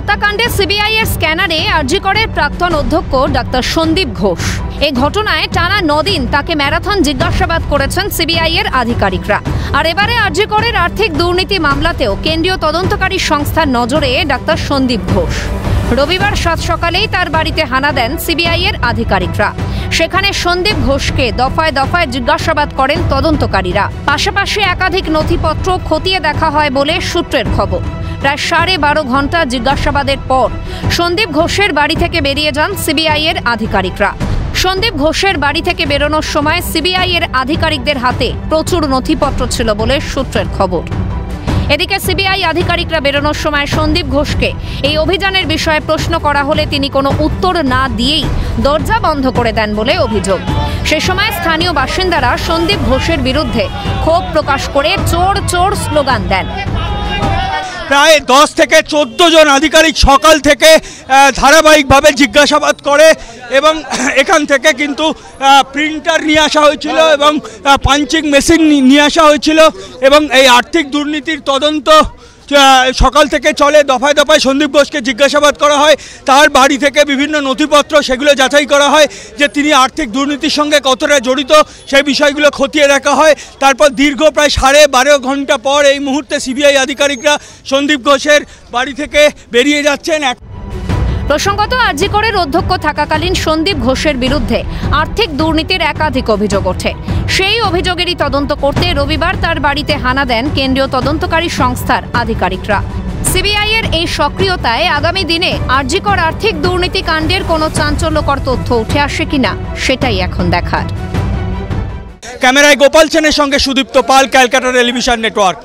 হত্যাকাণ্ডে সিবিআই এর স্ক্যানারে আরজি করের প্রাক্তন অধ্যক্ষ ডাক্তার সন্দীপ ঘোষ। এই ঘটনায় টানা 9 দিন তাকে ম্যারাথন জিজ্ঞাসাবাদ করেছেন সিবিআই এর আধিকারিকরা। আর এবারে আরজি করের আর্থিক দুর্নীতি মামলাতেও কেন্দ্রীয় তদন্তকারী সংস্থার নজরে ডাক্তার সন্দীপ ঘোষ। রবিবার সাত সকালেই তার বাড়িতে হানা দেন সিবিআই এর আধিকারিকরা। সেখানে সন্দীপ ঘোষকে দফায় দফায় জিজ্ঞাসাবাদ করেন তদন্তকারীরা। পাশাপাশি একাধিক নথিপত্র খতিয়ে দেখা হয় বলে সূত্রের খবর। প্রায় 12.5 ঘন্টা জিজ্ঞাসাবাদের পর সন্দীপ ঘোষের বাড়ি থেকে বেরিয়ে যান সিবিআই এর আধিকারিকরা। সন্দীপ ঘোষের বাড়ি থেকে বেরোনোর সময় সিবিআই এর আধিকারিকদের হাতে প্রচুর নথিপত্র ছিল বলে সূত্রের খবর। এদিকে সিবিআই আধিকারিকরা বেরোনোর সময় সন্দীপ ঘোষকে এই অভিযানের বিষয়ে প্রশ্ন করা হলে তিনি কোনো উত্তর না দিয়েই দরজা বন্ধ করে দেন বলে অভিযোগ। সে সময় স্থানীয় বাসিন্দারা সন্দীপ ঘোষের বিরুদ্ধে ক্ষোভ প্রকাশ করে চোর চোর স্লোগান দেন। প্রায় 10 থেকে 14 জন আধিকারিক সকাল থেকে ধারাবাহিকভাবে জিজ্ঞাসাবাদ করে এবং এখান থেকে কিন্তু প্রিন্টার নিয়ে আসা হয়েছিল এবং পাঞ্চিং মেশিন নিয়ে আসা হয়েছিল এবং এই আর্থিক দুর্নীতির তদন্ত সকাল থেকে চলে। দফায় দফায় সন্দীপ ঘোষকে জিজ্ঞাসাবাদ করা হয়, তার বাড়ি থেকে বিভিন্ন নথিপত্র সেগুলো যাচাই করা হয় যে তিনি আর্থিক দুর্নীতির সঙ্গে কতটা জড়িত সেই বিষয়গুলো খতিয়ে দেখা হয়। তারপর দীর্ঘ প্রায় 12.5 ঘন্টা পর এই মুহূর্তে সিবিআই আধিকারিকরা সন্দীপ ঘোষের বাড়ি থেকে বেরিয়ে যাচ্ছেন। প্রসঙ্গত আরজি করের অধ্যক্ষ থাকাকালীন সন্দীপ ঘোষের বিরুদ্ধে আর্থিক দুর্নীতির একাধিক অভিযোগ ওঠে। সেই অভিযোগেরই তদন্ত করতে রবিবার তার বাড়িতে হানা দেন কেন্দ্রীয় তদন্তকারী সংস্থার আধিকারিকরা। সিবিআই এর এই সক্রিয়তায় আগামী দিনে আরজি কর আর্থিক দুর্নীতি কাণ্ডের কোনো চাঞ্চল্যকর তথ্য উঠে আসে কিনা সেটাই এখন দেখার। ক্যামেরায় গোপাল সেনের সঙ্গে সুদীপ্ত পাল, ক্যালকাটা টেলিভিশন নেটওয়ার্ক।